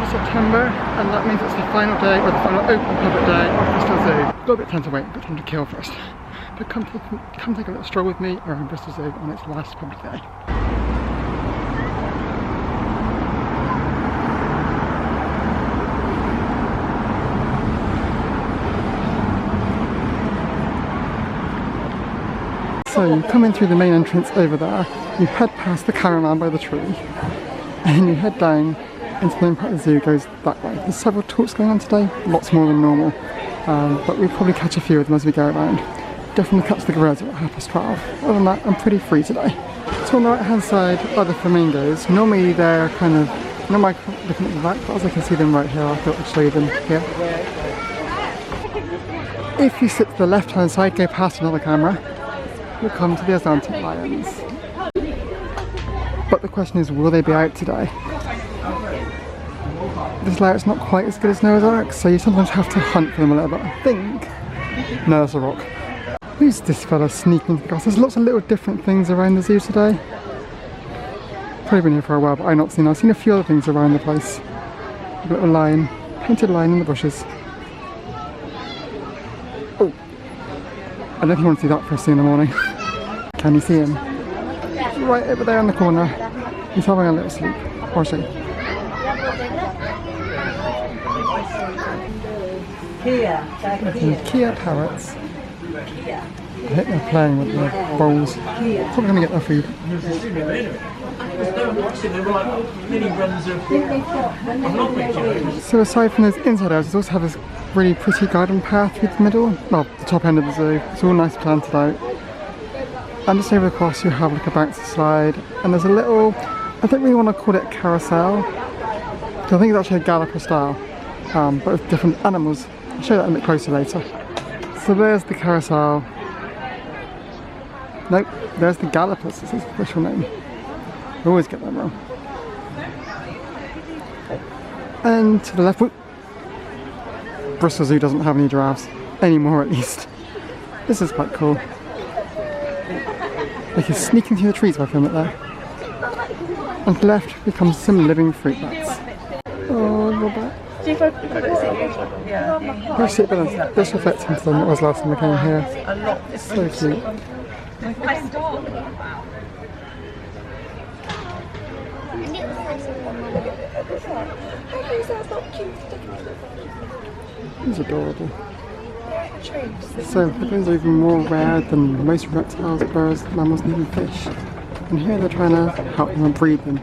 3rd of September, and that means it's the final day, or the final open public day of Bristol Zoo. Got a bit of time to wait, got time to kill first. But come take a little stroll with me around Bristol Zoo on its last public day. So you come in through the main entrance over there, you head past the cameraman by the tree, and you head down into the main part of the zoo. Goes that way. There's several talks going on today, lots more than normal, but we'll probably catch a few of them as we go around. Definitely catch the gorillas at 12:30. Other than that, I'm pretty free today. So on the right hand side are the flamingos. Normally they're kind of, normally I'm looking at the back, but as I can see them right here, I thought I'd show you them here. If you sit to the left hand side, go past another camera, you'll come to the Atlantic lions. But the question is, will they be out today? This layout's not quite as good as Noah's Ark, so you sometimes have to hunt for them a little bit. I think. No, that's a rock. Who's this fella sneaking into the grass? There's lots of little different things around the zoo today. Probably been here for a while, but I've seen a few other things around the place. A little lion, painted lion in the bushes. Oh, I don't think you want to see that first thing in the morning. Can you see him? Right over there in the corner. He's having a little sleep. Or she. Kia parrots. I think they're playing with the bowls. Probably going to get their food. So aside from those inside areas, we also have this really pretty garden path through the middle. Well, the top end of the zoo. It's all nice planted out. And just over across you have like a bouncy slide. And there's a little, I don't really want to call it a carousel. I think it's actually a galloper style. But with different animals. I'll show you that a bit closer later. So there's the carousel. Nope, there's the gallopers, this is the official name. I always get that wrong. And to the left, whoop, Bristol Zoo doesn't have any giraffes. Anymore at least. This is quite cool. They can sneak through the trees if I film it there. On the left becomes some living fruit bats. Oh, little bat. Very sick balance. This reflects into than it was last time I came here. So cute. He's adorable. So penguins are even more rare than most reptiles, birds, mammals and even fish. And here they're trying to help them breed them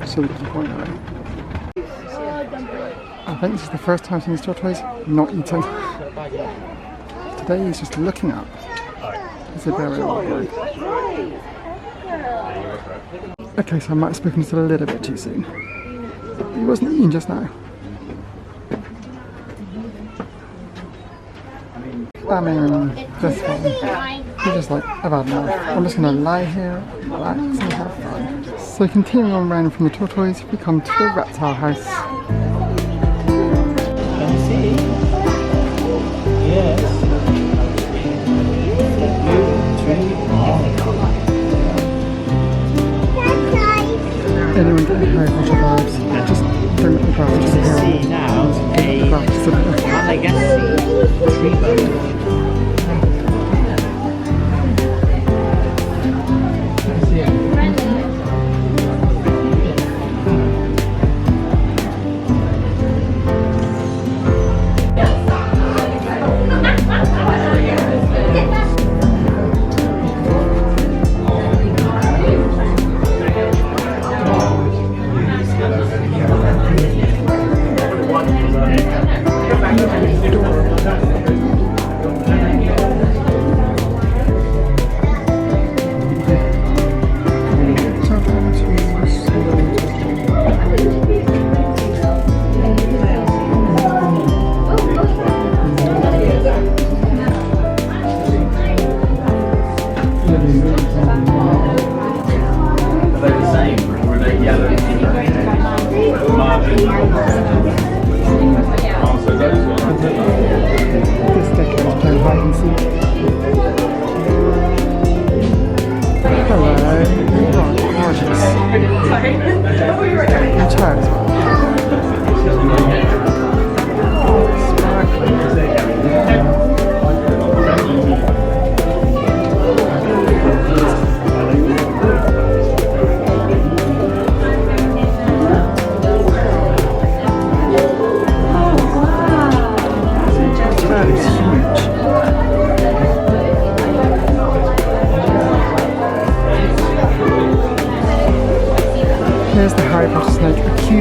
so we can point out. I think this is the first time I've seen this tortoise not eating. Today he's just looking up. It's a very old word. Okay, so I might have spoken just a little bit too soon. He wasn't eating just now. I mean, this one. He's just like, I've had enough. I'm just going to lie here, relax and have fun. So continuing on round from the tortoise, we come to the reptile house. Anyone getting Harry Potter vibes, just don't let the grass to the see now I guess tree bone.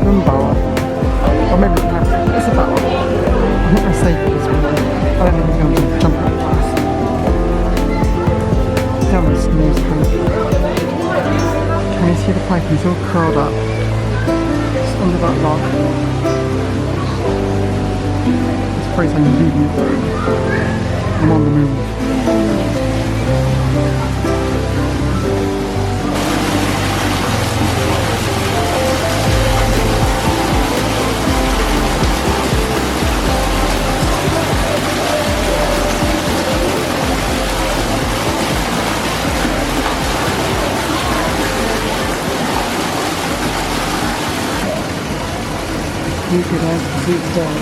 Cuban boa. Or maybe it's not. It's a boa. I think we're safe for this one. I don't think we're going to jump out fast. Down my snooze cone. Can you see the pipe? He's all curled up. Just under that log. This phrase I'm leaving it there. I'm on the move. You could have deep down.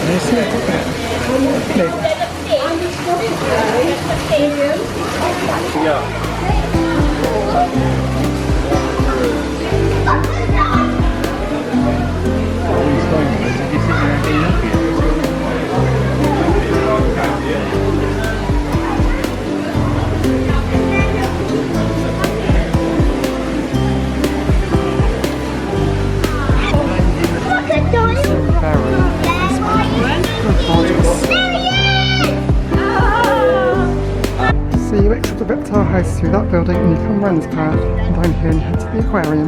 And I see it So you exit the reptile house through that building and you come around this path and down here and head to the aquarium.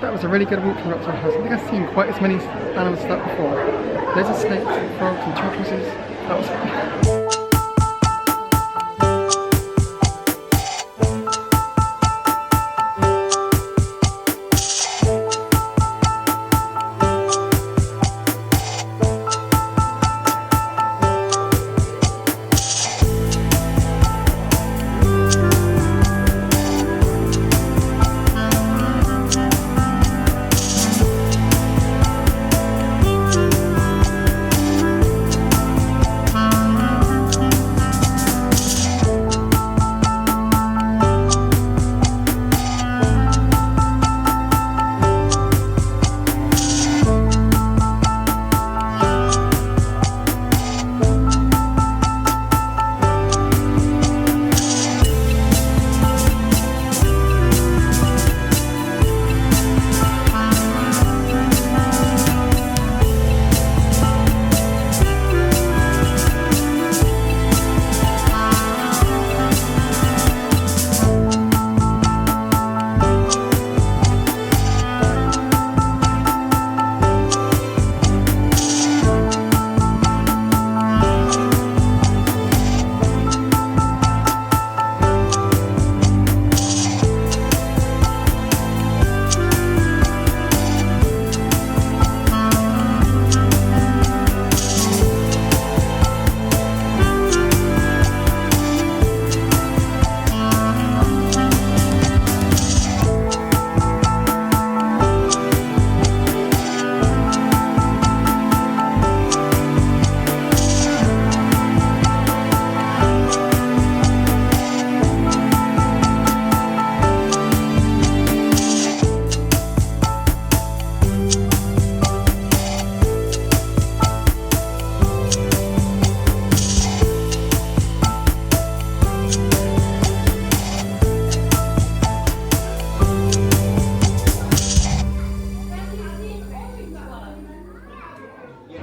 That was a really good walk to the reptile house. I think I've seen quite as many animals as that before. There's a snakes, frogs and tortoises. That was fun.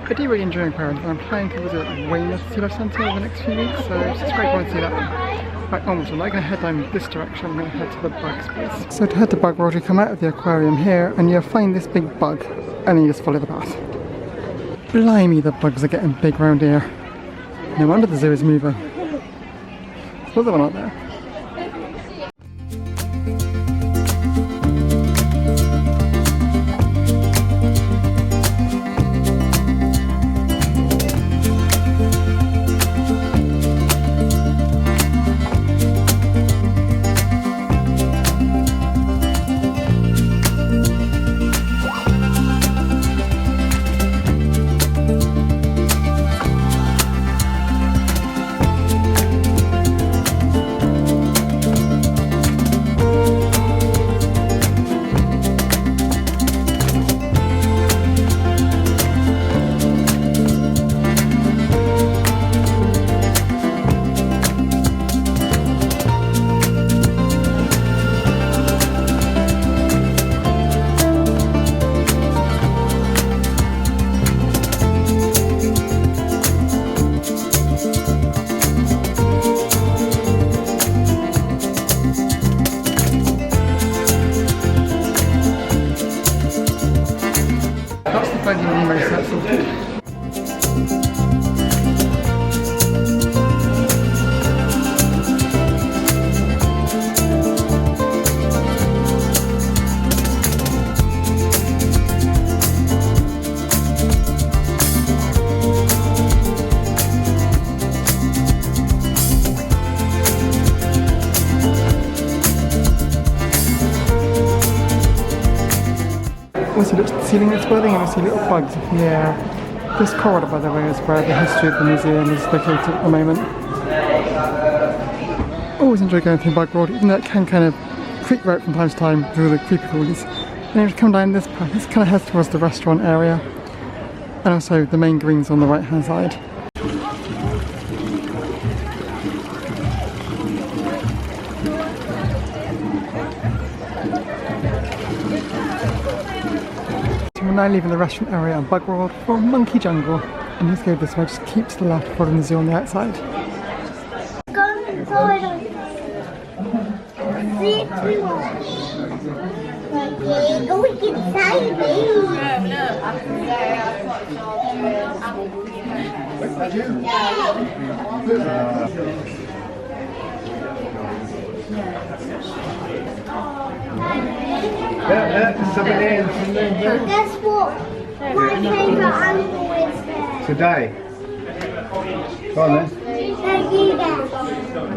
I do really enjoy aquariums and I'm planning to visit Weymouth Sea Life Centre over the next few weeks, so it's great fun to see that one. Right, onwards, I'm not going to head down this direction, I'm going to head to the bugs place. So to head to Bug World, you come out of the aquarium here and you'll find this big bug and then you just follow the path. Blimey, the bugs are getting big round here. No wonder the zoo is moving. There's another one out there. Finding Nemo set sorted. Also looks at the ceiling of this building and I see little bugs up in the air. This corridor, by the way, is where the history of the museum is located at the moment. Always enjoy going through Bug World, even though it can kind of creep out from time to time with all the creepy crawlies. And then you come down this path, this kind of heads towards the restaurant area. And also the main greens on the right hand side. We're now leaving the restaurant area of Bug World for Monkey Jungle, and let's go this way, just keep to the left, following the zoo on the outside. Guess what? My favourite animal is there. Today. Go on then. Thank you then.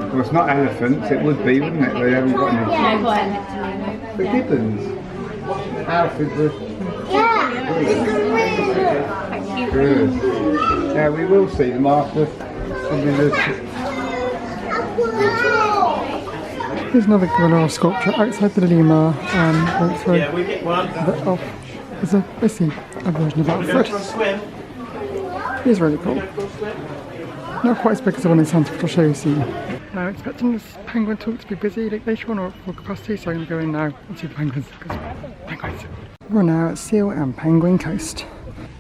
Well, it's not elephants, it would be, wouldn't it? They haven't got any. Yeah. The gibbons. Alfred the... Yeah, the gorilla. Good. Yeah, we will see them after. Probably the... Here's another gorilla sculpture outside the lemur and through a bit of, there's basically a version of Alfred. He's really cool. Not quite as big as the one in Santa, but I'll show you soon. I'm expecting this penguin talk to be busy later on or full capacity, so I'm going to go in now and see the penguins. Penguins. We're now at Seal and Penguin Coast.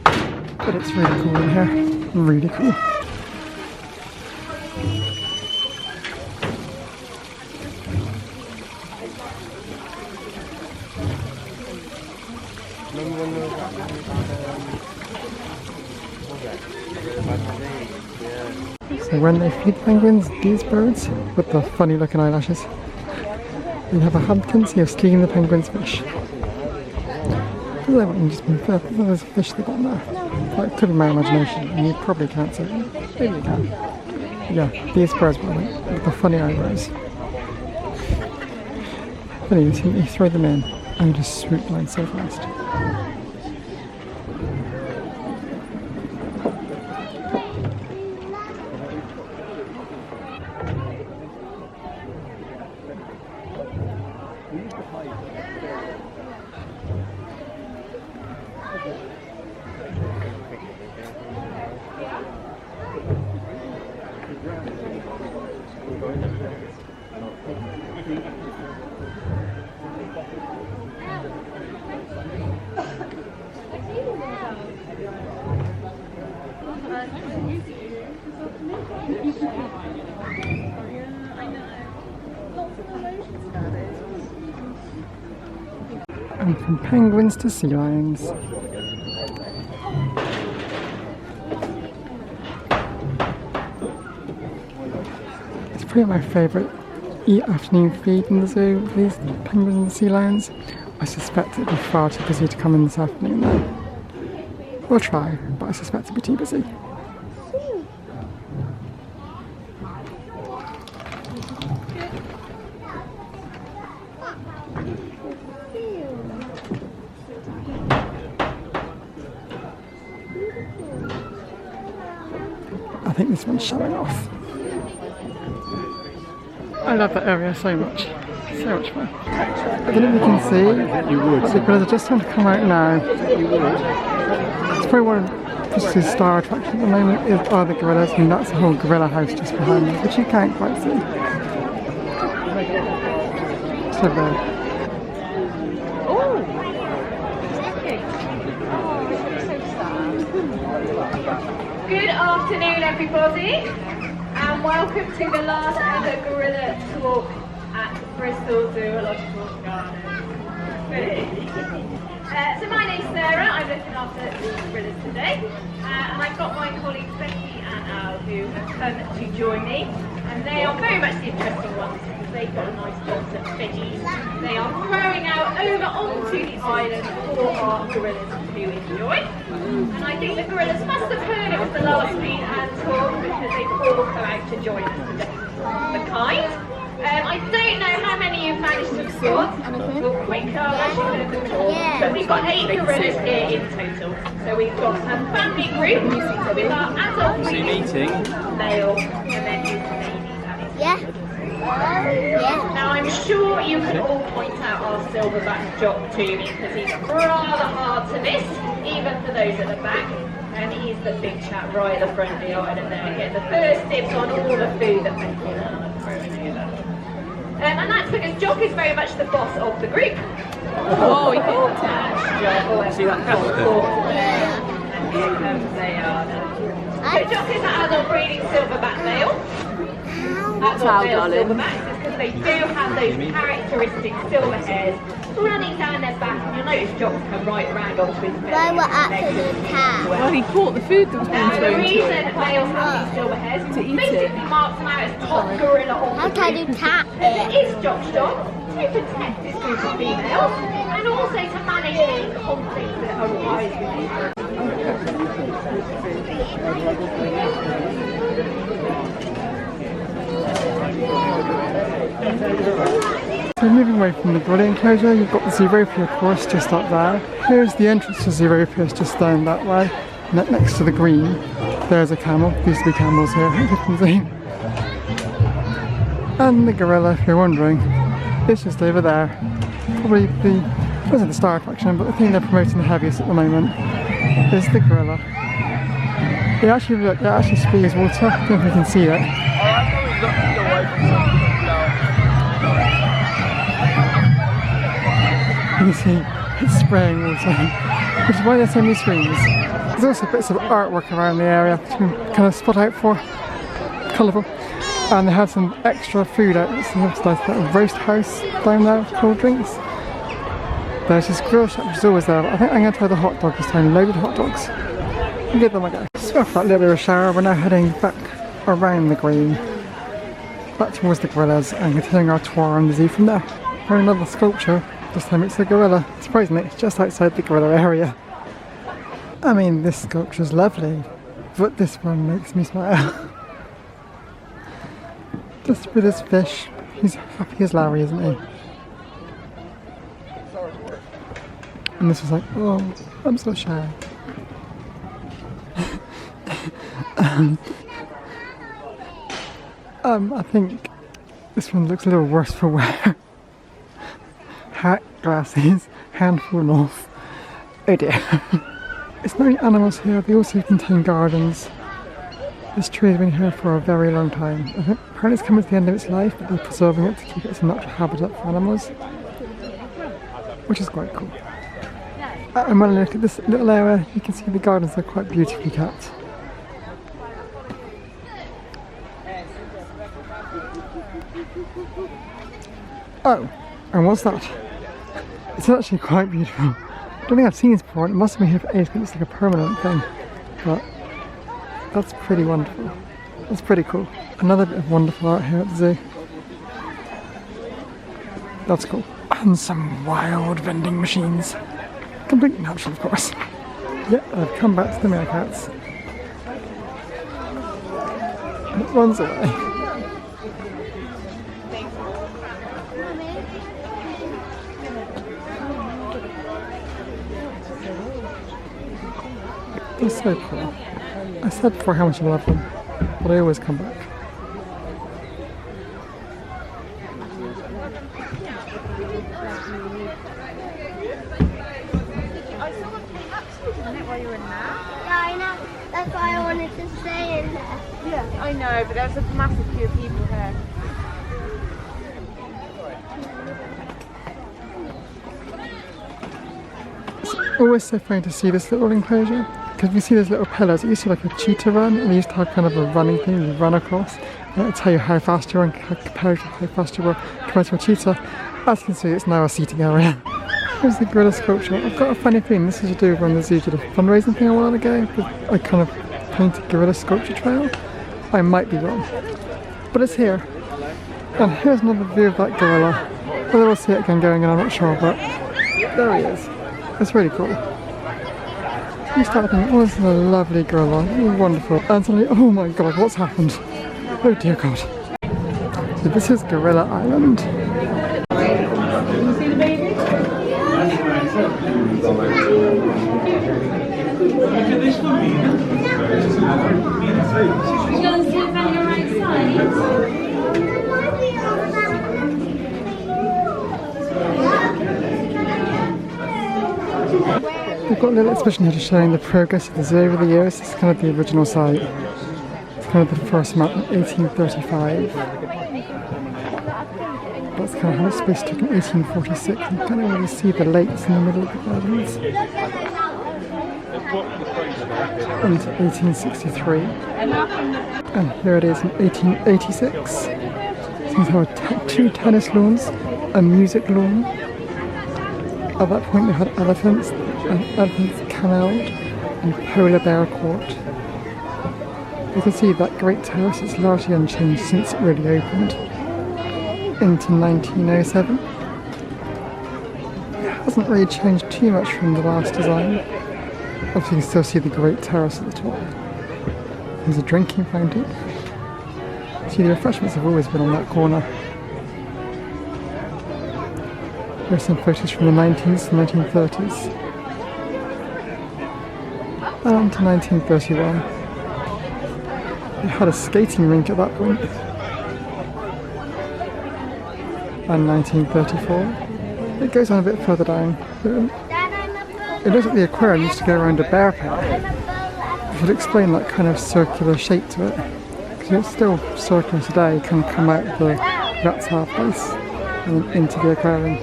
But it's really cool in here. Really cool. So when they feed penguins, these birds, with the funny looking eyelashes, we have a tendency of stealing the penguins' fish. Because they wouldn't just move there, there's a fish they got there. Well, it could be my imagination, and you probably can't see it. Maybe you can. Yeah, these birds were with the funny eyebrows. Funny, you throw them in, and you just swoop down so fast. And from penguins to sea lions. It's probably my favourite afternoon feed in the zoo for these penguins and the sea lions. I suspect it'd be far too busy to come in this afternoon though. We'll try, but I suspect it'd be too busy. I think this one's showing off. I love that area so much. So much fun. I don't know if you can see, but the gorillas are just starting to come out now. It's probably one of Bristol Zoo's star attractions at the moment are the gorillas, and that's the whole gorilla house just behind me, which you can't quite see. Just over there. Good afternoon, everybody, and welcome to the last ever gorilla talk at Bristol Zoological Gardens. So my name's Sarah. I'm looking after gorillas today. And I've got my colleagues Becky and Al who have come to join me. And they are very much the interesting ones because they've got a nice box of veggies. They are throwing out over onto the island for our gorillas to enjoy. And I think the gorillas must have heard it was the last feed and talk because they've all come out to join us today. The kind. I don't know how many you've managed to sort. We'll quick but we've got 8 gorillas here in total. So we've got a family group with our adult breeding male and then his babies and his Now I'm sure you can all point out our silverback jock to me because he's rather hard to miss, even for those at the back. And he's the big chap right at the front of the island there, getting the first dibs on all the food that Becky and Anna are throwing over. And that's because Jock is very much the boss of the group. Oh, he caught it. See that couple? And here comes they are now. So Jock is an adult breeding silverback male. Adult male silverbacks is because they do have those characteristic silver hairs running down their back, and you'll notice Jock's come right round onto his belly. They were actually cats. Well, he caught the food that was being The thrown to reason him. males have these silver hairs To eat basically it. marks them out as top gorilla of How the can group. you tap It it? is Jock's job to protect this group of females and also to manage any conflicts that arise with these So moving away from the gorilla enclosure, you've got the Zoopia, of course, just up there. Here's the entrance to Zoopia, it's just down that way. Next to the green, there's a camel. There used to be camels here at Clifton Zoo. And the gorilla, if you're wondering, is just over there. Probably the, it wasn't the star attraction, but the thing they're promoting the heaviest at the moment is the gorilla. It actually spews water, I don't know if you can see it. You can see it's spraying water, which is why there's so many streams. There's also bits of artwork around the area to kind of spot out for, colourful. And they have some extra food outlets. They have like a roast house down there with cold drinks. There's this grill shop which is always there. I think I'm going to try the hot dog this time, loaded hot dogs. I'll give them a go. So after that little bit of a shower, we're now heading back around the green, back towards the gorillas and continuing our tour around the zoo from there. For another sculpture. This time it's a gorilla. Surprisingly, it's just outside the gorilla area. I mean, this sculpture's lovely, but this one makes me smile. Just with his fish. He's happy as Larry, isn't he? And this was like, oh, I'm so shy. I think this one looks a little worse for wear. Hat, glasses, hand fallen off. Oh dear. It's not only animals here, they also contain gardens. This tree has been here for a very long time. I think apparently it's coming to the end of its life, but they're preserving it to keep it as a natural habitat for animals, which is quite cool. And when I look at this little area, you can see the gardens are quite beautifully kept. Oh, and what's that? It's actually quite beautiful. I don't think I've seen this before, and it must have been here for ages, but it's like a permanent thing. But that's pretty wonderful. That's pretty cool. Another bit of wonderful art here at the zoo. That's cool. And some wild vending machines. Completely natural, of course. Yep, I've come back to the meerkats. And it runs away. They're so cool. I said before how much I love them, but I always come back. Yeah, I know. That's why I wanted to stay in there. Yeah, I know, but there's a massive queue of people here. It's always so funny to see this little enclosure, because you see those little pillars. It used to be like a cheetah run, and they used to have kind of a running thing you run across, and it'll tell you how fast you are compared to how fast you were compared to a cheetah. As you can see, it's now a seating area. Here's the gorilla sculpture. I've got a funny feeling this is to do when the zoo did a fundraising thing a while ago. I kind of painted gorilla sculpture trail. I might be wrong, but it's here. And here's another view of that gorilla. Whether we'll see it again going in, I'm not sure, but there he is. It's really cool. You start thinking, oh, this is a lovely gorilla, wonderful. And suddenly, oh my god, what's happened? Oh dear god. So this is Gorilla Island. See the baby? You're going to sit on your right side? We've got a little exhibition here just showing the progress of the zoo over the years. This is kind of the original site. It's kind of the first map in 1835. That's kind of how it's supposed to look in 1846. You can't really see the lakes in the middle of the gardens. Into 1863. And here it is in 1886. Things have two tennis lawns, a music lawn. At that point they had elephants, and elephants kennelled, and polar bear court. You can see that great terrace is largely unchanged since it really opened into 1907. It hasn't really changed too much from the last design. Obviously you can still see the great terrace at the top. There's a drinking fountain. See, the refreshments have always been on that corner. Here's some photos from the 19th and 1930s. And on to 1931. They had a skating rink at that point. And 1934. It goes on a bit further down. It looks like the aquarium used to go around a bear pen. I should explain that kind of circular shape to it. Because it's still circular today, you can come out of the reptile place and into the aquarium.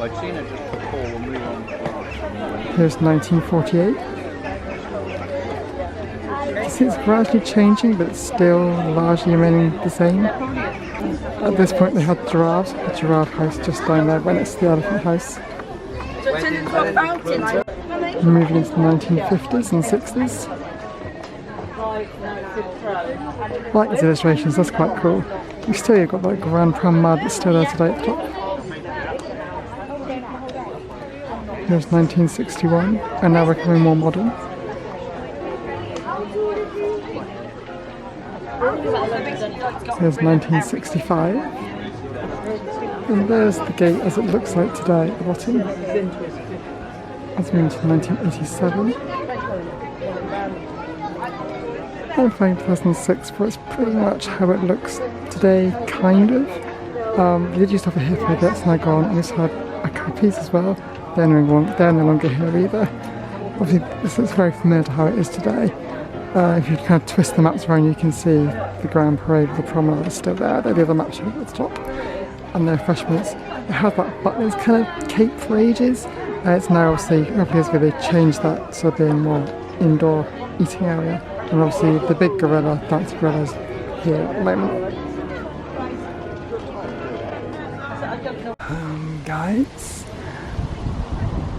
Here's 1948. You see it's gradually changing, but it's still largely remaining the same. At this point they had giraffes, the giraffe house just down there, when it's the elephant house. Moving into the 1950s and 60s. I like these illustrations, that's quite cool. You've got that grand promenade that's still there today at the top. Here's 1961, and now we're becoming more modern. Here's 1965. And there's the gate as it looks like today at the bottom. As we into 1987. And finally 2006, where it's pretty much how it looks today, kind of. We did used to have a hippo that's now gone, and we also had a cappies as well. They're no longer here either. Obviously this looks very familiar to how it is today. If you kind of twist the maps around, you can see the Grand Parade with the promenade is still there. They're the other maps at the top. And the refreshments. It had that button, it's kind of cape for ages. It's now obviously, a couple years ago they changed that so being more indoor eating area. And obviously the big gorilla, fancy gorillas here at the moment. Guys.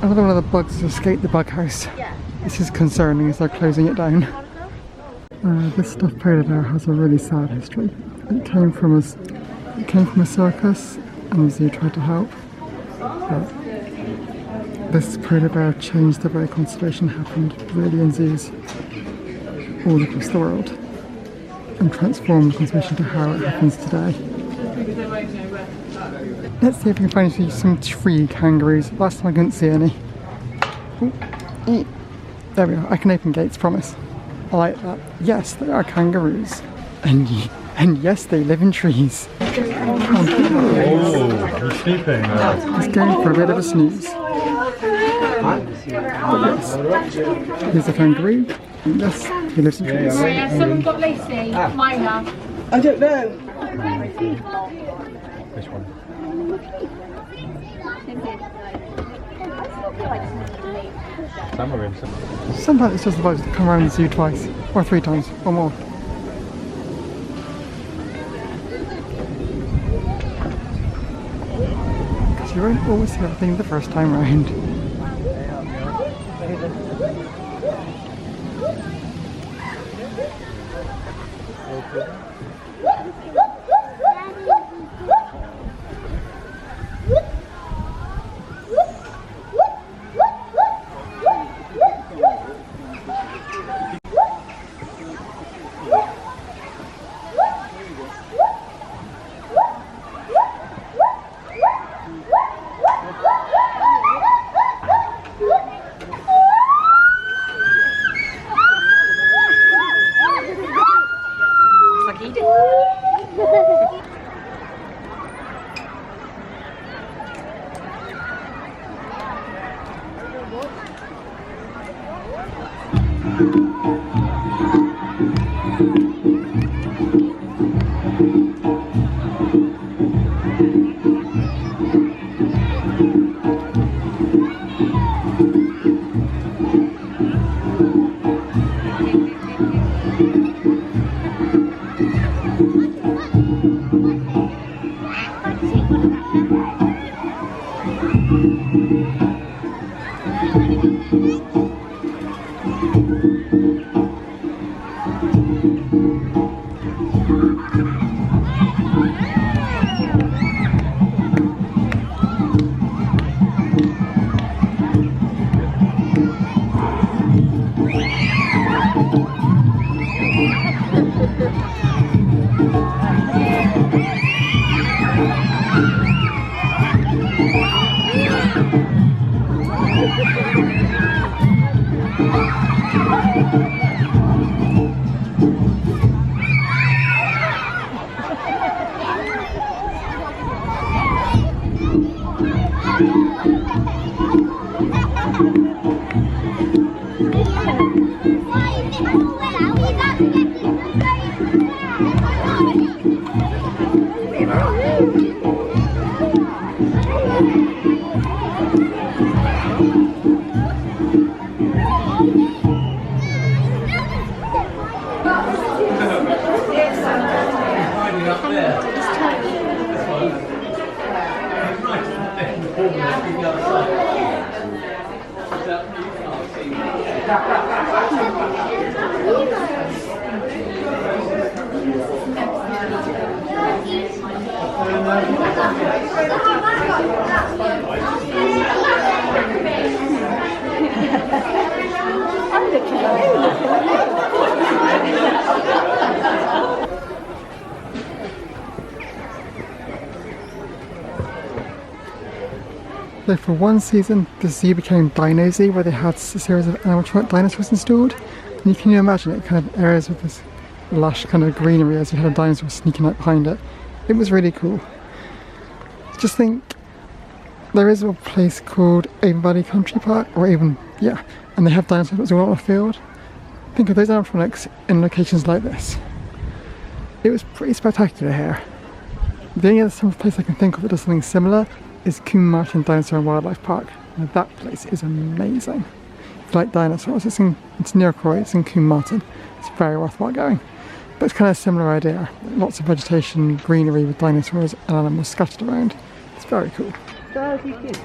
Another one of the bugs has escaped the bug house. This is concerning as they're closing it down. This stuffed polar bear has a really sad history. It came from a circus, and the zoo tried to help. But this polar bear changed the way conservation happened really in zoos all across the world, and transformed conservation to how it happens today. Let's see if we can find some tree kangaroos. Last time I couldn't see any. Ooh. There we are. I can open gates, promise. I like that. Yes, they are kangaroos. And yes, they live in trees. Oh, he's sleeping. He's going for a bit of a snooze. But yes, here's a kangaroo. And yes, he lives in trees. Someone got Lacey. Mine now. I don't know. This one. Sometimes it's just the bugs that come around the zoo twice, or 3 times, or more. Because you won't always see everything the first time round. So for one season, the zoo became Dino Zoo, where they had a series of animatronic dinosaurs installed. And you can imagine it, kind of areas with this lush kind of greenery as you had a dinosaur sneaking out behind it. It was really cool. Just think, there is a place called Avon Valley Country Park, or Avon, yeah, and they have dinosaurs all on the field. Think of those animatronics in locations like this. It was pretty spectacular here. The only other place I can think of that does something similar is Coombe Martin Dinosaur and Wildlife Park. Now that place is amazing. If you like dinosaurs, it's near Croy, it's in Coombe Martin. It's very worthwhile going. But it's kind of a similar idea. Lots of vegetation, greenery with dinosaurs and animals scattered around. It's very cool. 30 kids.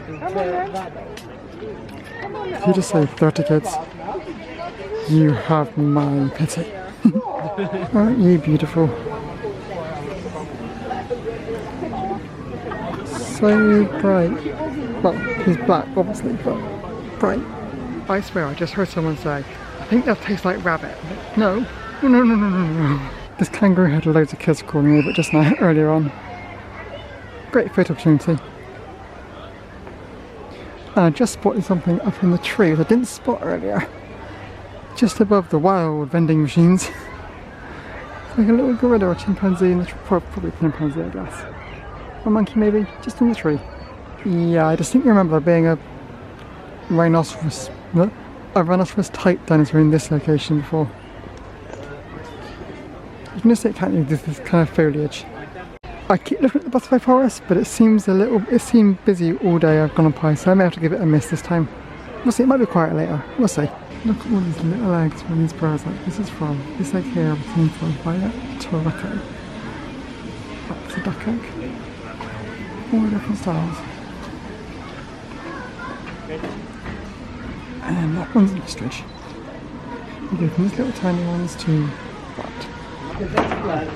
If you just say 30 kids, you have my pity. Aren't you beautiful? So bright. Well, he's black obviously, but bright. I swear I just heard someone say, I think that tastes like rabbit. No. No. This kangaroo had loads of kids calling over it just now, earlier on. Great photo opportunity. And I just spotted something up in the trees I didn't spot earlier. Just above the wild vending machines. It's like a little gorilla or chimpanzee in the tree. Probably chimpanzee, I guess. A monkey maybe, just in the tree. Yeah, I distinctly remember there being a rhinoceros type dinosaur in this location before. You can just see it, can't you, this kind of foliage. I keep looking at the butterfly forest, but it seemed busy all day I've gone by, so I may have to give it a miss this time. We'll see, it might be quieter later, we'll see. Look at all these little eggs from these birds, like this is from, this egg here was seen from Violet Torreco. That's a duck egg. All different styles. And that one's an ostrich. You go from these little tiny ones to that.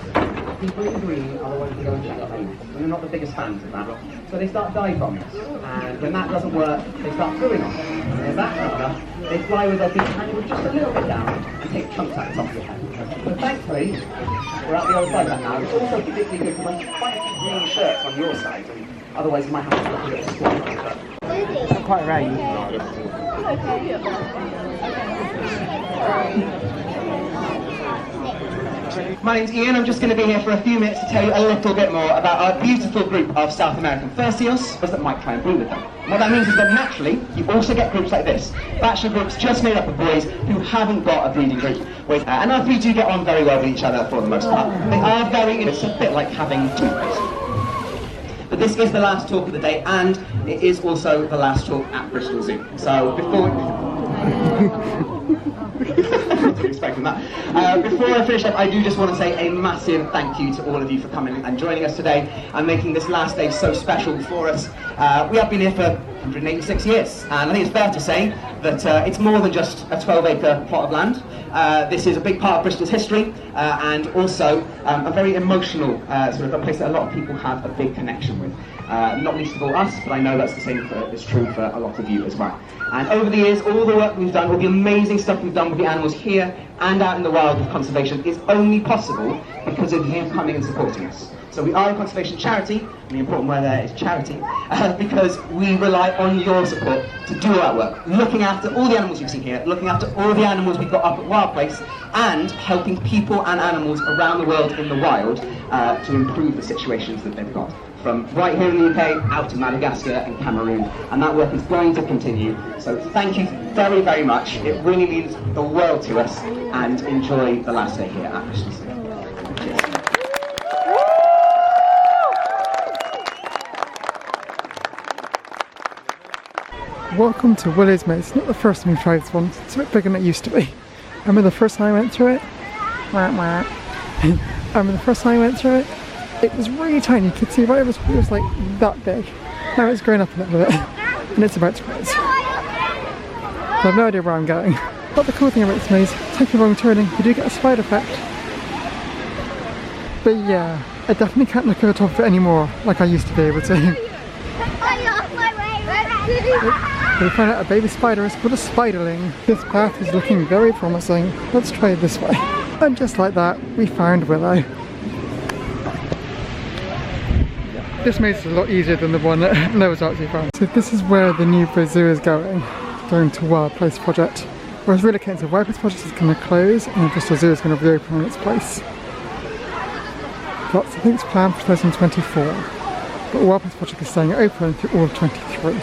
People in green are the ones who go and check things, and they're not the biggest fans of that. So they start dive bombing us, and when that doesn't work, they start throwing on us. And if that's not enough, they fly with their beak angled just a little bit down and take chunks out of the top of your head. But thankfully, we're out the other side of that now. It's also particularly good for when you quite a few green shirts on your side, and otherwise you might have to look a little squat. Not quite right. My name's Ian. I'm just going to be here for a few minutes to tell you a little bit more about our beautiful group of South American fur seals that might try and breed with them. And what that means is that naturally, you also get groups like this. Bachelor groups just made up of boys who haven't got a breeding group with, and our three do get on very well with each other for the most part. They are it's a bit like having two boys. But this is the last talk of the day, and it is also the last talk at Bristol Zoo. So before expecting that. Before I finish up, I do just want to say a massive thank you to all of you for coming and joining us today and making this last day so special for us. We have been here for 186 years, and I think it's fair to say that it's more than just a 12-acre plot of land. This is a big part of Bristol's history, and also a very emotional sort of a place that a lot of people have a big connection with. Not least of all us, but I know that's the same is true for a lot of you as well. And over the years, all the work we've done, all the amazing stuff we've done with the animals here and out in the wild with conservation is only possible because of you coming and supporting us. So we are a conservation charity, and the important word there is charity, because we rely on your support to do our work, looking after all the animals you've seen here, looking after all the animals we've got up at Wild Place, and helping people and animals around the world in the wild to improve the situations that they've got. From right here in the UK out to Madagascar and Cameroon, and that work is going to continue. So thank you very, very much. It really means the world to us, and enjoy the last day here at Bristol Zoo. Welcome to Willow's Maze. It's not the first time we've tried this one. It's a bit bigger than it used to be. Remember the first time I went through it? It was really tiny. You could see right over it was like that big. Now it's grown up a little bit and it's about to close. So I have no idea where I'm going. But the cool thing about this maze, taking a wrong turning, you do get a slide effect. But yeah, I definitely can't look over the top of it anymore like I used to be able to. We found out a baby spider is called a spiderling. This path is looking very promising. Let's try it this way. And just like that, we found Willow. This maze is a lot easier than the one that Noah's actually found. So this is where the new Bristol Zoo is going to Wild Place Project. Whereas relocating to Wild Place Project is going to close and Bristol Zoo is going to reopen in its place. That's, I think it's planned for 2024. But Wild Place Project is staying open through all of 23.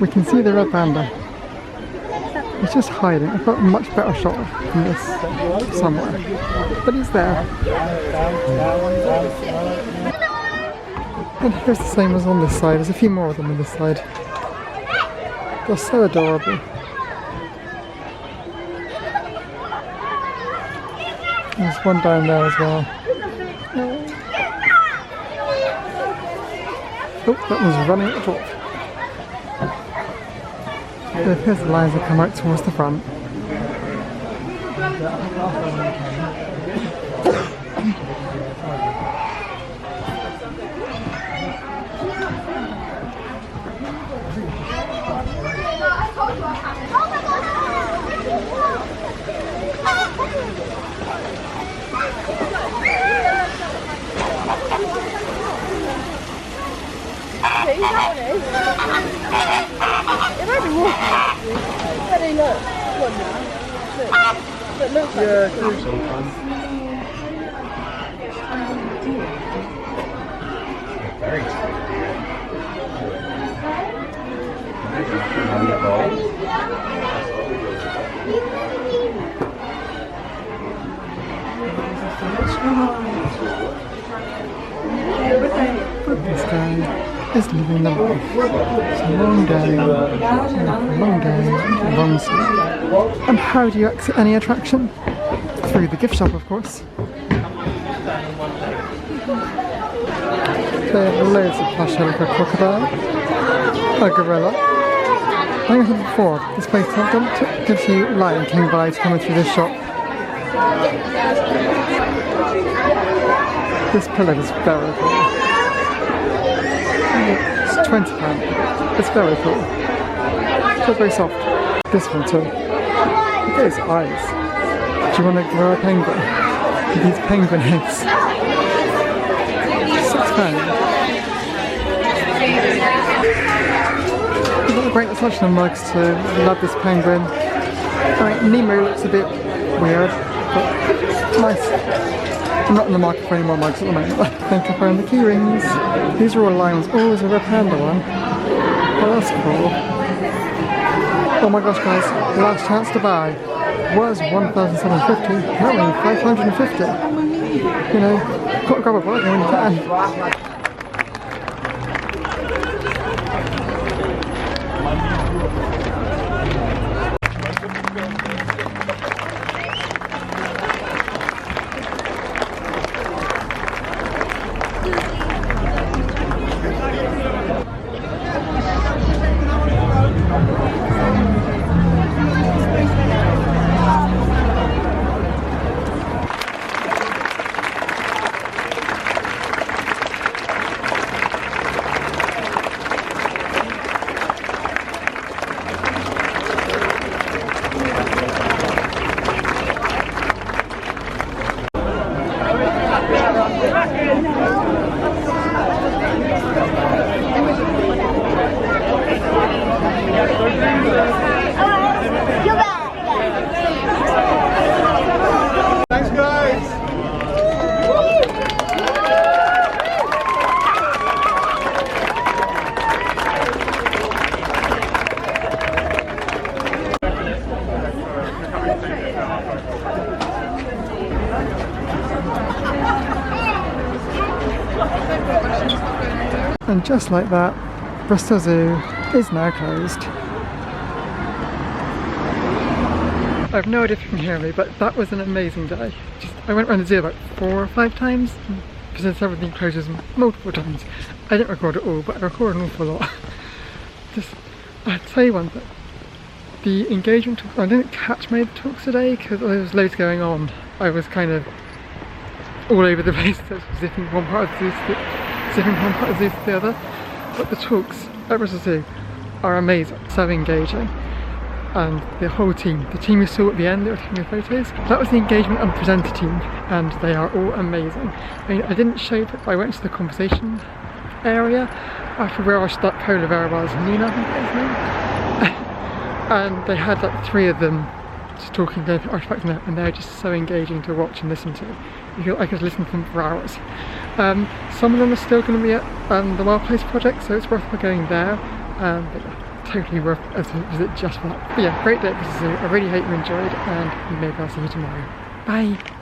We can see the red panda. He's just hiding. I've got a much better shot from this somewhere. But he's there. And here's the same as on this side. There's a few more of them on this side. They're so adorable. There's one down there as well. Oh, that one's running at the top. It appears the lions have come out towards the front. This guy is living the life. It's a long day, long sleep. And how do you exit any attraction? Through the gift shop, of course. They have loads of plush hair like a crocodile, a gorilla. Like I said before, this place gives you Lion King vibes coming through this shop. This pillow is very cool. It's £20. It's very cool. It's very soft. This one too. Look at his eyes. Do you want to grow a penguin? These penguin heads. £6. got the great selection of mugs too. Love this penguin. I mean, Nemo looks a bit weird, but nice. I'm not in the market for any more mugs at the moment. Thank you for the key rings. These are all lions. Oh, there's a red panda one. Oh, that's cool. Oh my gosh guys, last chance to buy was 1,750, not 550. You know, got to grab a bargain when you can. Thanks guys! And just like that, Bristol Zoo is now closed. I have no idea if you can hear me, but that was an amazing day. I went around the zoo about 4 or 5 times, since everything closes multiple times. I didn't record it all, but I recorded an awful lot. I'll tell you one thing. The engagement talk, I didn't catch many of the talks today because there was loads going on. I was kind of all over the place, zipping one part of the zoo to the other. But the talks at Bristol Zoo are amazing, so engaging. And the whole team, the team you saw at the end that were taking photos, that was the engagement and presenter team, and they are all amazing. I mean, I didn't show it, but I went to the conversation area after where that polar bear was, Nina I think that was his name. And they had like 3 of them just talking, going through artifacts, and they're just so engaging to watch and listen to. I could listen to them for hours. Some of them are still going to be at the Wild Place project, so it's worth going there. But yeah, totally worth a visit just for that. But yeah, great day at Bristol Zoo. I really hope you enjoyed, and maybe I'll see you tomorrow. Bye!